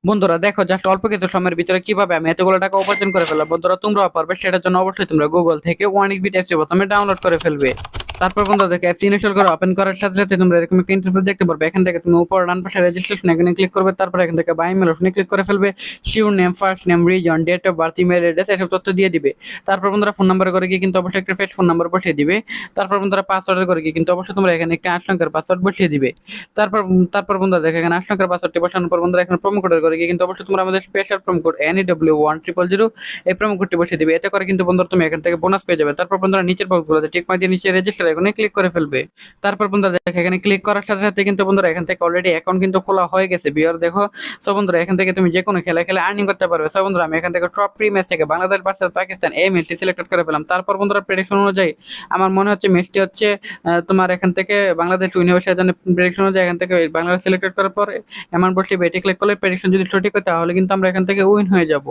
বন্ধুরা দেখো জাস্ট অল্প কিছু সময়ের ভিতরে কিভাবে আমি এতগুলো টাকা উপার্জন করে ফেললাম। বন্ধুরা তোমরাও পারবে, সেটার জন্য অবশ্যই তোমরা গুগল থেকে ওয়ানিকবিট অ্যাপসটি প্রথমে ডাউনলোড করে ফেলবে। তারপর বন্ধুরা দেখো অ্যাপটি ইনস্টল করে ওপেন করার সাথে সাথে তোমরা এরকম একটা ইন্টারফেস দেখতে পারবে। এখান থেকে তুমি উপর ডান পাশে রেজিস্ট্রেশন এখানে ক্লিক করবে। তারপর এখান থেকে বাই মেল অপশনে ক্লিক করে ফেলবে। Surname, first name, reason, date of birth, email address এসব তথ্য দিয়ে দিবে। তারপর বন্ধুরা ফোন নাম্বার করে গিয়ে কিন্তু অবশ্যই একটা ফেক ফোন নাম্বার বসিয়ে দিবে। তারপর বন্ধুরা পাসওয়ার্ডের করে গিয়ে কিন্তু অবশ্যই তোমরা এখানে একটা 8 সংখ্যার পাসওয়ার্ড বসিয়ে দিবে। তারপর তারপর বন্ধুরা দেখো এখানে 8 সংখ্যার পাসওয়ার্ডটি বসানোর পর বন্ধুরা এখানে প্রোমো কোডের করে গিয়ে কিন্তু অবশ্যই তোমরা আমাদের স্পেশাল প্রোমো কোড NEW1000 এই প্রোমো কোডটি বসিয়ে দিবে। এতে করে কিন্তু বন্ধুরা তুমি এখান থেকে বোনাস পেয়ে যাবে। তারপর বন্ধুরা নিচের বক্সগুলোতে টিক মার্ক দিয়ে নিচে রেজিস্টার এখানে ক্লিক করে ফেলবে। তারপর বন্ধুরা দেখো এখানে ক্লিক করার সাথে সাথে কিন্তু বন্ধুরা এখান থেকে অলরেডি অ্যাকাউন্ট কিন্তু খোলা হয়ে গেছে। বিয়ার দেখো। সো বন্ধুরা এখান থেকে তুমি যে কোনো খেলা খেলে আর্নিং করতে পারবে। সো বন্ধুরা আমি এখান থেকে টপ প্রি ম্যাচ থেকে বাংলাদেশ ভার্সেস পাকিস্তান এই ম্যাচটি সিলেক্ট করে ফেলাম। তারপর বন্ধুরা প্রেডিকশন অনুযায়ী আমার মনে হচ্ছে ম্যাচটি হচ্ছে তোমার এখান থেকে বাংলাদেশ উইন হবে। সেজন্য প্রেডিকশন অনুযায়ী এখান থেকে বাংলাদেশ সিলেক্ট করার পর এমন বসে বেটে ক্লিক করলে প্রেডিকশন যদি সঠিক হয় তাহলে কিন্তু আমরা এখান থেকে উইন হয়ে যাব।